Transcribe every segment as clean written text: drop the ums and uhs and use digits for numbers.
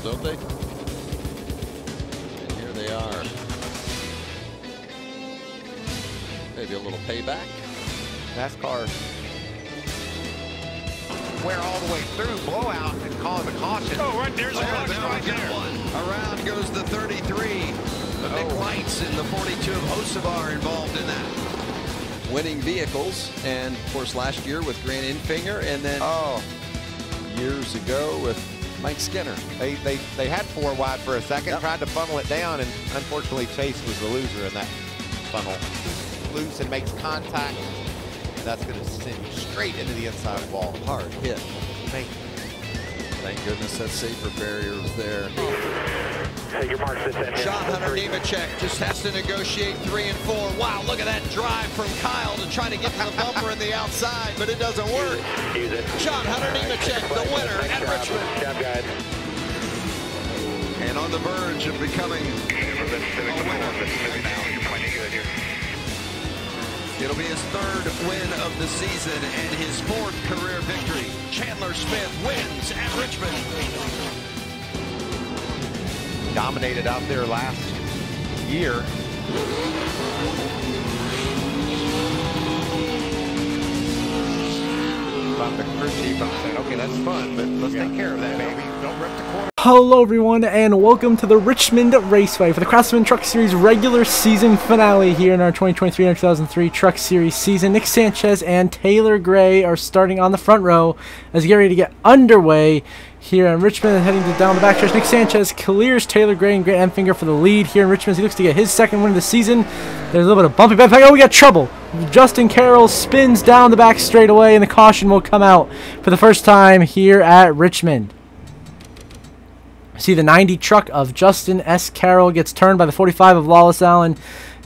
don't they? And here they are. Maybe a little payback. NASCAR wear all the way through, blowout, and calling the caution. Oh, right there's a caution right there. Around goes the 33. The Nick Lights in the 42 of Hocevar involved in that. Winning vehicles, and of course last year with Grant Enfinger, and then years ago with Mike Skinner. They had 4 wide for a second, tried to funnel it down, and unfortunately Chase was the loser in that funnel. Loose and makes contact. That's going to send you straight into the inside wall. Hard hit. Thank goodness that safer barrier was there. Shot Hunter Nemechek just has to negotiate 3 and 4. Wow, look at that drive from Kyle to try to get to the bumper in the outside, but it doesn't work. Shot Hunter Nemechek, the winner at Richmond. And on the verge of becoming a winner. It'll be his 3rd win of the season and his 4th career victory. Chandler Smith wins at Richmond. Dominated out there last year. I'm the crew chief. I'm saying, okay, that's fun, but let's take care of that, baby. Don't rip the corner. Hello everyone, and welcome to the Richmond Raceway for the Craftsman Truck Series regular season finale here in our 2023 and 2003 Truck Series season. Nick Sanchez and Taylor Gray are starting on the front row as we get ready to get underway here in Richmond and heading down the backstretch. Nick Sanchez clears Taylor Gray and Grant Enfinger for the lead here in Richmond as he looks to get his 2nd win of the season. There's a little bit of bumpy back. Oh, we got trouble. Justin Carroll spins down the back straightaway, and the caution will come out for the first time here at Richmond. See the 90 truck of Justin S. Carroll gets turned by the 45 of Lawless Allen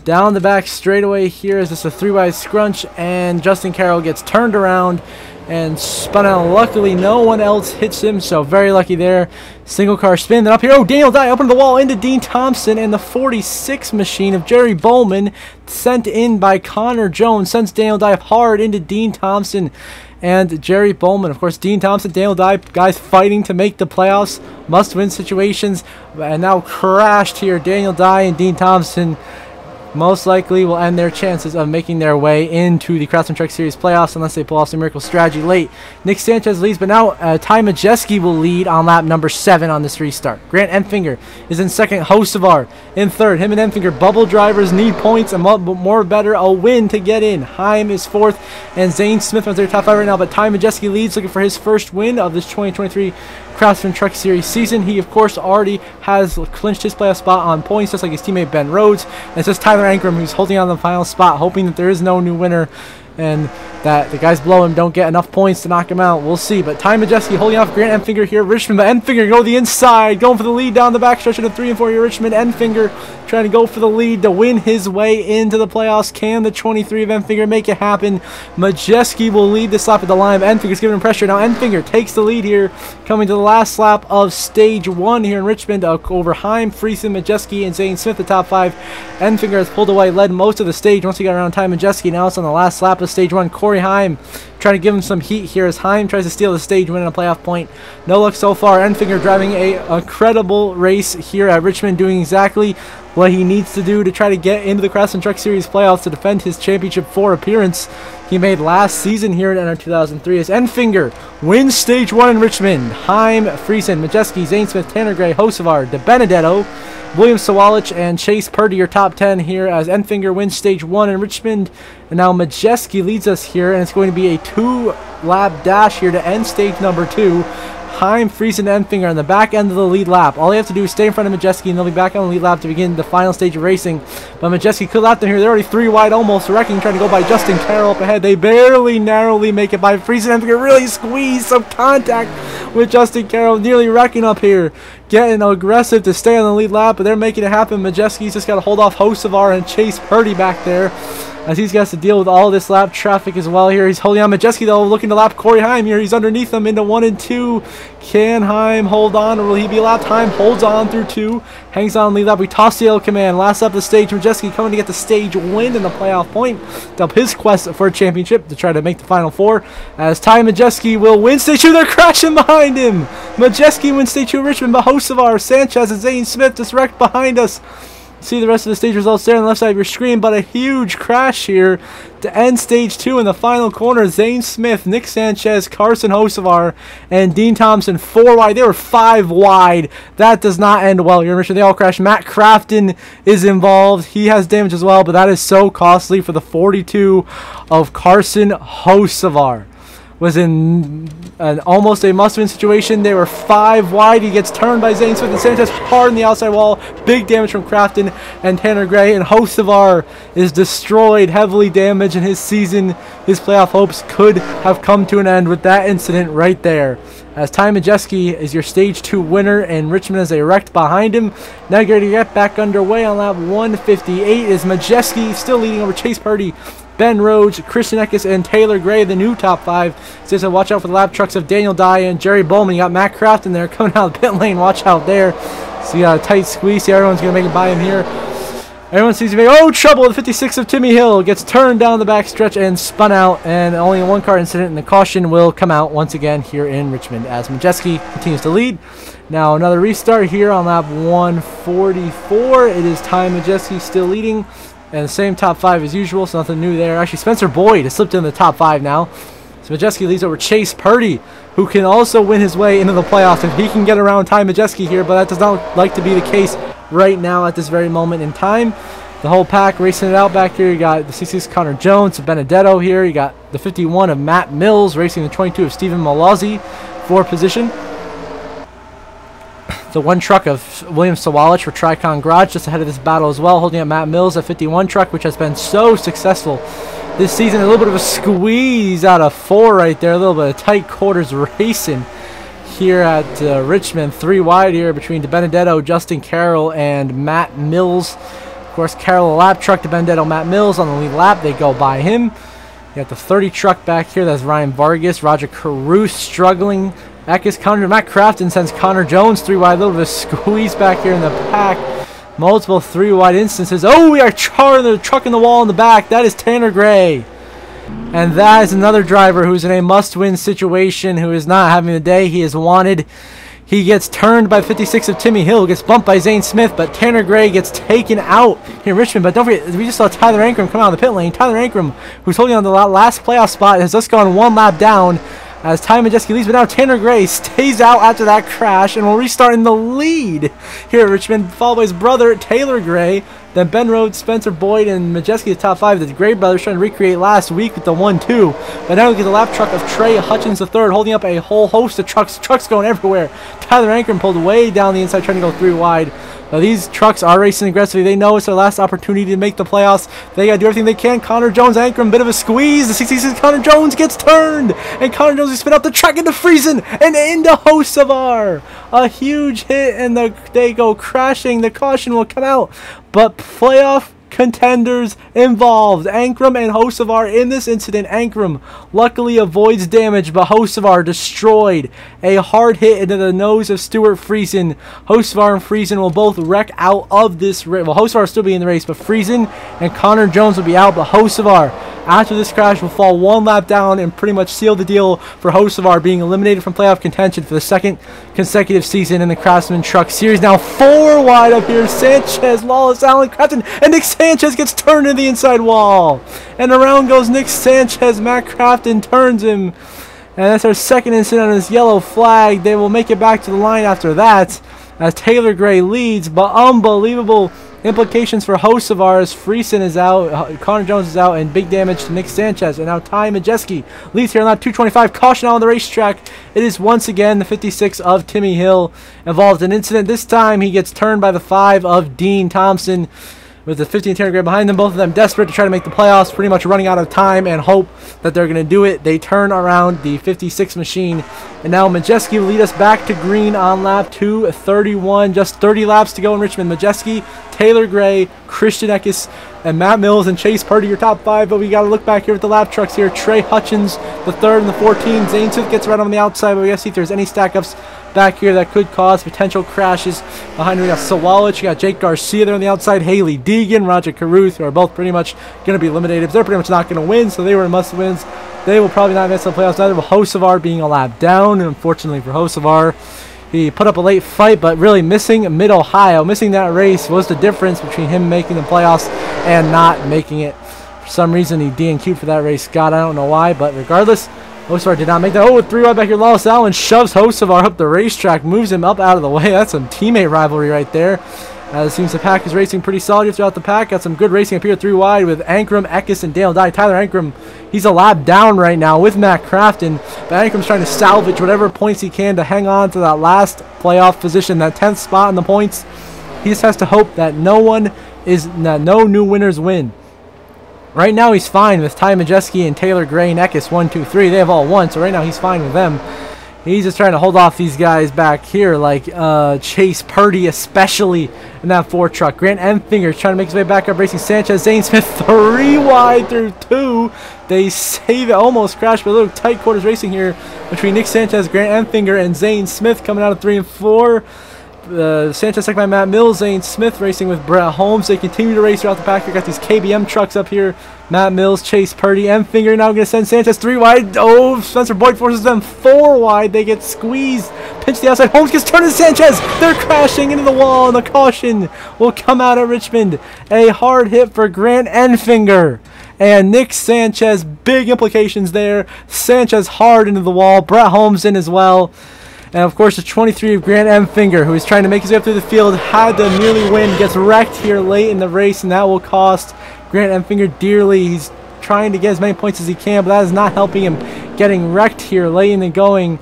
down the back straightaway here as this a 3-wide scrunch, and Justin Carroll gets turned around and spun out. Luckily, no one else hits him, so very lucky there. Single car spin. Then up here, Daniel Dye up into the wall into Dean Thompson, and the 46 machine of Jerry Bowman sent in by Connor Jones sends Daniel Dye hard into Dean Thompson and Jerry Bowman. Of course, Dean Thompson, Daniel Dye, guys fighting to make the playoffs, must-win situations, and now crashed here. Daniel Dye and Dean Thompson most likely will end their chances of making their way into the Craftsman Truck Series playoffs unless they pull off some miracle strategy late. Nick Sanchez leads, but now Ty Majeski will lead on lap number 7 on this restart. Grant Enfinger is in 2nd, Hocevar in 3rd. Him and Enfinger, bubble drivers, need points, and more better, a win to get in. Heim is 4th, and Zane Smith runs their top 5 right now, but Ty Majeski leads, looking for his 1st win of this 2023 Craftsman Truck Series season. He, of course, already has clinched his playoff spot on points, just like his teammate Ben Rhodes. And it's just Tyler Ankrum who's holding on the final spot, hoping that there is no new winner and that the guys below him don't get enough points to knock him out. We'll see. But Ty Majeski holding off Grant Enfinger here. Richmond, but Enfinger go to the inside, going for the lead down the backstretch in a 3 and 4 here. Richmond, Enfinger trying to go for the lead to win his way into the playoffs. Can the 23 of Enfinger make it happen? Majeski will lead this lap at the line. Enfinger's giving him pressure. Now Enfinger takes the lead here, coming to the last lap of stage 1 here in Richmond over Heim, Friesen, Majeski, and Zane Smith, the top 5. Enfinger has pulled away, led most of the stage once he got around Ty Majeski. Now it's on the last lap of stage 1. Corey Heim trying to give him some heat here as Heim tries to steal the stage win on a playoff point. No luck so far. Enfinger driving a incredible race here at Richmond, doing exactly what he needs to do to try to get into the Craftsman Truck Series playoffs to defend his Championship 4 appearance he made last season here in NR2003 as Enfinger wins stage 1 in Richmond. Heim, Friesen, Majeski, Zane Smith, Tanner Gray, Hocevar, De Benedetto, William Sawalich, and Chase Purdy are top 10 here as Enfinger wins stage 1 in Richmond. And now Majeski leads us here, and it's going to be a 2-lap dash here to end stage number 2. Heim, Friesen, and Enfinger on the back end of the lead lap. All they have to do is stay in front of Majeski, and they'll be back on the lead lap to begin the final stage of racing. But Majeski could lap them here. They're already 3 wide, almost wrecking, trying to go by Justin Carroll up ahead. They barely, narrowly make it by Friesen. And Enfinger really squeezed some contact with Justin Carroll, nearly wrecking up here. Getting aggressive to stay on the lead lap, but they're making it happen. Majeski's just got to hold off Hocevar and Chase Purdy back there. as he's got to deal with all this lap traffic as well here. He's holding on Majeski though, looking to lap Corey Heim here. He's underneath him into 1 and 2. Can Heim hold on, or will he be lapped? Heim holds on through 2, hangs on lead lap. We toss the yellow command. Last up the stage, Majeski coming to get the stage win in the playoff point to help his quest for a championship to try to make the final 4. As Ty Majeski will win stage 2, they're crashing behind him. Majeski wins stage 2 at Richmond, but Hocevar, Sanchez, and Zane Smith just wrecked behind us. See the rest of the stage results there on the left side of your screen, but a huge crash here to end stage 2 in the final corner. Zane Smith, Nick Sanchez, Carson Hocevar, and Dean Thompson 4 wide. They were 5 wide. That does not end well. You're they all crash. Matt Crafton is involved. He has damage as well, but that is so costly for the 42 of Carson Hocevar. Was in almost a must-win situation. They were 5 wide. He gets turned by Zane Smith and Sanchez hard in the outside wall. Big damage from Crafton and Tanner Gray. And Hocevar is destroyed, heavily damaged in his season. His playoff hopes could have come to an end with that incident right there. As Ty Majeski is your stage 2 winner, and Richmond is a wrecked behind him. Now going to get back underway on lap 158 is Majeski still leading over Chase Purdy, Ben Rhodes, Christian Eckes, and Taylor Gray, the new top 5. Says watch out for the lap trucks of Daniel Dye and Jerry Bowman. You got Matt Crafton there coming out of the pit lane. Watch out there. So you got a tight squeeze. See, everyone's going to make it by him here. Everyone sees him. Oh, trouble. The 56 of Timmy Hill gets turned down the back stretch and spun out. And only a 1-car incident, and the caution will come out once again here in Richmond as Majeski continues to lead. Now another restart here on lap 144. It is Ty Majeski still leading. And the same top 5 as usual, so nothing new there. Actually, Spencer Boyd has slipped in the top 5 now. So Majeski leads over Chase Purdy, who can also win his way into the playoffs if he can get around Ty Majeski here, but that does not like to be the case right now at this very moment in time. The whole pack racing it out back here. You got the 66 Connor Jones, Benedetto here. You got the 51 of Matt Mills racing the 22 of Stephen Malazzi for position. The 1 truck of William Sawalich for Tricon Garage just ahead of this battle as well, holding up Matt Mills, a 51 truck, which has been so successful this season. A little bit of a squeeze out of 4 right there, a little bit of tight quarters racing here at Richmond. 3 wide here between DeBenedetto, Justin Carroll, and Matt Mills. Of course, Carroll a lap truck, DeBenedetto, Matt Mills on the lead lap. They go by him. You got the 30 truck back here. That's Ryan Vargas, Roger Caruth struggling. Eckes, Connor, Matt Crafton sends Connor Jones 3 wide. A little bit of squeeze back here in the pack. Multiple 3 wide instances. Oh, we are charring the truck in the wall in the back. That is Tanner Gray. And that is another driver who's in a must-win situation, who is not having the day he is wanted. He gets turned by 56 of Timmy Hill, gets bumped by Zane Smith, but Tanner Gray gets taken out here in Richmond. But don't forget, we just saw Tyler Ankrum come out of the pit lane. Tyler Ankrum, who's holding on to the last playoff spot, has just gone 1 lap down as Ty Majeski leads, but now Tanner Gray stays out after that crash and will restart in the lead here at Richmond, followed by his brother Taylor Gray. Then Ben Rhodes, Spencer Boyd, and Majeski the top 5. The Gray brothers trying to recreate last week with the 1-2. But now we get the lap truck of Trey Hutchins III holding up a whole host of trucks. Trucks going everywhere. Tyler Ankrum pulled way down the inside trying to go 3 wide. Now these trucks are racing aggressively. They know it's their last opportunity to make the playoffs. They got to do everything they can. Connor Jones, Ankrum, bit of a squeeze. The 66 Connor Jones gets turned. And Connor Jones will spin out the track into Friesen and into Hocevar. A huge hit, and they go crashing. The caution will come out. But playoff contenders involved. Ankrum and Hocevar in this incident. Ankrum luckily avoids damage, but Hocevar destroyed. A hard hit into the nose of Stuart Friesen. Hocevar and Friesen will both wreck out of this race. Well, Hocevar will still be in the race, but Friesen and Connor Jones will be out. But Hocevar, after this crash, will fall 1 lap down and pretty much seal the deal for Hocevar being eliminated from playoff contention for the 2nd consecutive season in the Craftsman Truck Series. Now 4 wide up here. Sanchez, Lawless, Allen, Crafton, and Nick Sanchez gets turned to the inside wall. And around goes Nick Sanchez. Matt Crafton turns him. And that's our 2nd incident on this yellow flag. They will make it back to the line after that as Taylor Gray leads, but unbelievable implications for Hocevar as Friesen is out, Connor Jones is out, and big damage to Nick Sanchez. And now Ty Majeski leads here on lap 225. Caution on the racetrack. It is once again the 56 of Timmy Hill involved in an incident. This time he gets turned by the 5 of Dean Thompson. with the 15 Tanner Gray behind them. Both of them desperate to try to make the playoffs, pretty much running out of time and hope that they're going to do it. They turn around the 56 machine, and now Majeski will lead us back to green on lap 231. Just 30 laps to go in Richmond. Majeski, Taylor Gray, Christian Eckes, and Matt Mills and Chase Purdy, your top 5. But we got to look back here at the lap trucks here. Trey Hutchins, the 3rd and the 14. Zane Smith gets right on the outside, but we got to see if there's any stack-ups back here that could cause potential crashes. Behind we got Sawalich, you got Jake Garcia there on the outside, Haley Deegan, Roger Caruth, who are both pretty much going to be eliminated. They're pretty much not going to win, so they were must-wins. They will probably not advance to the playoffs. Neither will Hocevar, being a lap down. And unfortunately for Hocevar, he put up a late fight, but really missing Mid-Ohio. Missing that race was the difference between him making the playoffs and not making it. For some reason, he DNQ'd for that race. Scott, I don't know why, but regardless, Hocevar did not make that. Oh, with 3 wide back here, Lawless Allen shoves Hocevar up the racetrack, moves him up out of the way. That's some teammate rivalry right there. It seems the pack is racing pretty solid here throughout the pack. Got some good racing up here 3 wide with Ankrum, Eckes, and Dale Dye. Tyler Ankrum, he's a lap down right now with Matt Crafton, but Ankrum's trying to salvage whatever points he can to hang on to that last playoff position, that 10th spot in the points. He just has to hope that no new winners win. Right now he's fine with Ty Majeski and Taylor Gray and Eckes, 1, 2, 3. They have all won, so right now he's fine with them. He's just trying to hold off these guys back here, like Chase Purdy, especially in that 4 truck. Grant Enfinger's trying to make his way back up, racing Sanchez. Zane Smith 3 wide through 2. They save it, almost crashed, but a little tight quarters racing here between Nick Sanchez, Grant Enfinger, and Zane Smith coming out of 3 and 4. Sanchez second by Matt Mills, Zane Smith racing with Brett Holmes. They continue to race throughout the pack. We got these KBM trucks up here. Matt Mills, Chase Purdy, Enfinger now going to send Sanchez 3 wide. Oh, Spencer Boyd forces them 4 wide. They get squeezed. Pinch the outside. Holmes gets turned to Sanchez. They're crashing into the wall, and the caution will come out at Richmond. A hard hit for Grant Enfinger and Nick Sanchez. Big implications there. Sanchez hard into the wall. Brett Holmes in as well. And of course, the 23 of Grant Enfinger, who is trying to make his way up through the field, had to nearly win, gets wrecked here late in the race, and that will cost Grant Enfinger dearly. He's trying to get as many points as he can, but that is not helping him. Getting wrecked here late in the going,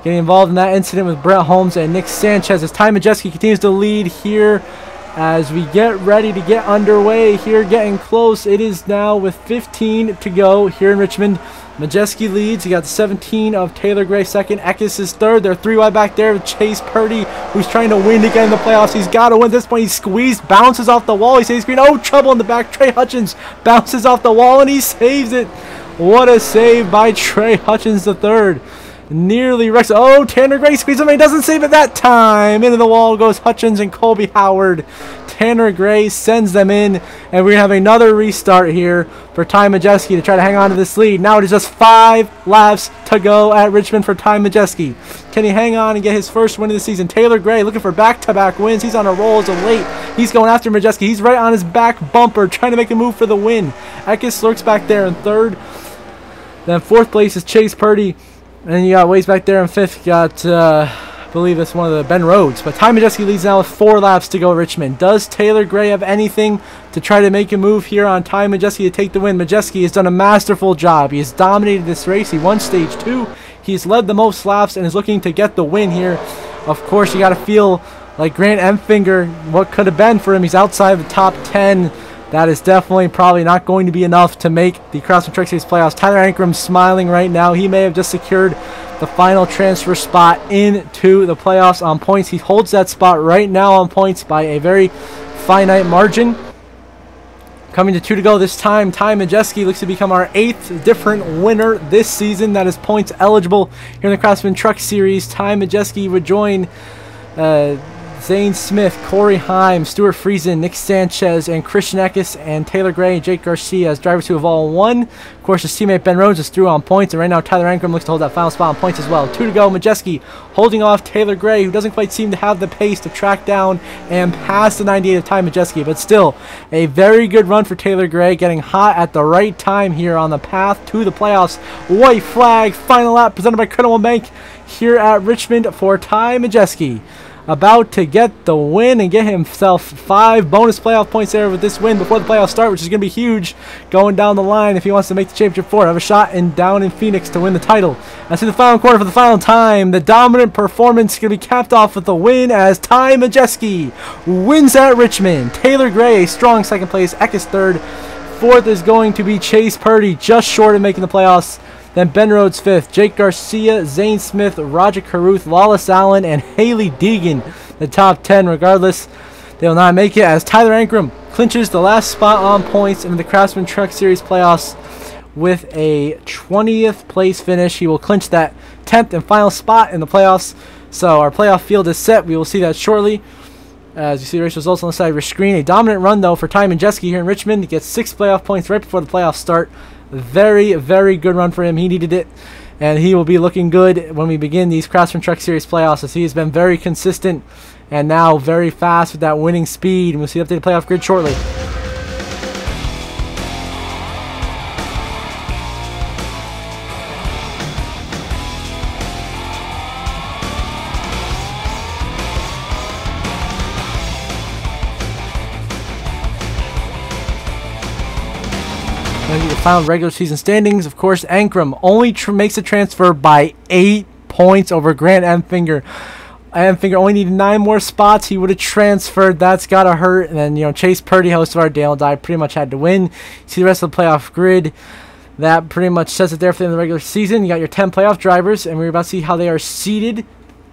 getting involved in that incident with Brett Holmes and Nick Sanchez. As Ty Majeski continues to lead here as we get ready to get underway here, getting close. It is now with 15 to go here in Richmond. Majeski leads. He got 17 of Taylor Gray second. Eckes is third. They're 3 wide back there with Chase Purdy, who's trying to win again in the playoffs. He's got to win at this point. He's squeezed, bounces off the wall. He saves green. Oh, trouble in the back. Trey Hutchins bounces off the wall, and he saves it. What a save by Trey Hutchins the third. Nearly wrecks. Oh, Tanner Gray squeezes him, and he doesn't save it that time. Into the wall goes Hutchins and Colby Howard. Tanner Gray sends them in, and we're going to have another restart here for Ty Majeski to try to hang on to this lead. Now it is just 5 laps to go at Richmond for Ty Majeski. Can he hang on and get his first win of the season? Taylor Gray looking for back-to-back wins. He's on a roll as of late. He's going after Majeski. He's right on his back bumper, trying to make a move for the win. Eckes lurks back there in 3rd. Then 4th place is Chase Purdy. And then you got Waze back there in 5th. Got, I believe it's one of the Ben Rhodes. But Ty Majeski leads now with 4 laps to go at Richmond. Does Taylor Gray have anything to try to make a move here on Ty Majeski to take the win? Majeski has done a masterful job. He has dominated this race. He won stage 2. He's led the most laps and is looking to get the win here. Of course, you got to feel like Grant Enfinger, what could have been for him. He's outside of the top 10. That is definitely probably not going to be enough to make the Craftsman Truck Series playoffs. Tyler Ankrum smiling right now. He may have just secured the final transfer spot into the playoffs on points. He holds that spot right now on points by a very finite margin. Coming to 2 to go this time, Ty Majeski looks to become our 8th different winner this season that is points eligible here in the Craftsman Truck Series. Ty Majeski would join Zane Smith, Corey Heim, Stuart Friesen, Nick Sanchez, and Christian Eckes, and Taylor Gray and Jake Garcia as drivers who have all won. Of course, his teammate Ben Rhodes is through on points, and right now Tyler Ankrum looks to hold that final spot on points as well. 2 to go. Majeski holding off Taylor Gray, who doesn't quite seem to have the pace to track down and pass the 98 of Ty Majeski, but still a very good run for Taylor Gray, getting hot at the right time here on the path to the playoffs. White flag, final lap presented by Credible Bank here at Richmond for Ty Majeski. about to get the win and get himself 5 bonus playoff points there with this win before the playoffs start, which is going to be huge going down the line if he wants to make the championship 4. Have a shot down in Phoenix to win the title. As to the final quarter for the final time, the dominant performance is going to be capped off with the win as Ty Majeski wins at Richmond. Taylor Gray, a strong second place. Eckes third. Fourth is going to be Chase Purdy, just short of making the playoffs. Then Ben Rhodes 5th, Jake Garcia, Zane Smith, Roger Caruth, Lawless Allen, and Haley Deegan, the top 10. Regardless, they will not make it as Tyler Ankrum clinches the last spot on points in the Craftsman Truck Series playoffs with a 20th place finish. He will clinch that 10th and final spot in the playoffs. So our playoff field is set. We will see that shortly. As you see the race results on the side of your screen. A dominant run, though, for Ty Majeski here in Richmond. He gets 6 playoff points right before the playoffs start. Very, very good run for him. He needed it, and he will be looking good when we begin these Craftsman Truck Series playoffs, as he has been very consistent and now very fast with that winning speed. And we'll see the updated playoff grid shortly. The final regular season standings, of course, Ankrum only makes a transfer by 8 points over Grant Enfinger. Enfinger only needed 9 more spots. He would have transferred. That's got to hurt. And then, you know, Chase Purdy, host of our Dale Dye, pretty much had to win. See the rest of the playoff grid. That pretty much sets it there for the end of the regular season. You got your 10 playoff drivers, and we're about to see how they are seeded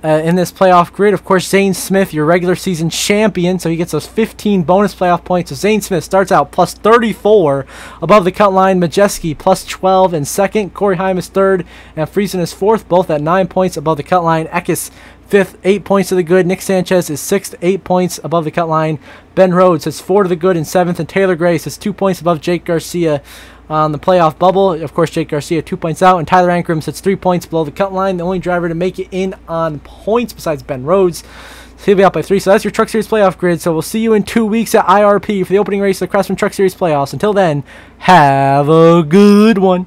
in this playoff grid. Of course, Zane Smith, your regular season champion, so he gets those 15 bonus playoff points. So Zane Smith starts out plus 34 above the cut line. Majeski plus 12 in second. Corey Heim is third, and Friesen is fourth, both at 9 points above the cut line. Eckes fifth, 8 points to the good. Nick Sanchez is sixth, 8 points above the cut line. Ben Rhodes has 4 to the good in seventh, and Taylor Gray is 2 points above Jake Garcia on the playoff bubble. Of course, Jake Garcia 2 points out, and Tyler Ankrum sits 3 points below the cut line. The only driver to make it in on points besides Ben Rhodes. So he'll be out by 3. So that's your Truck Series playoff grid. So we'll see you in 2 weeks at IRP for the opening race of the Craftsman Truck Series playoffs. Until then, have a good one.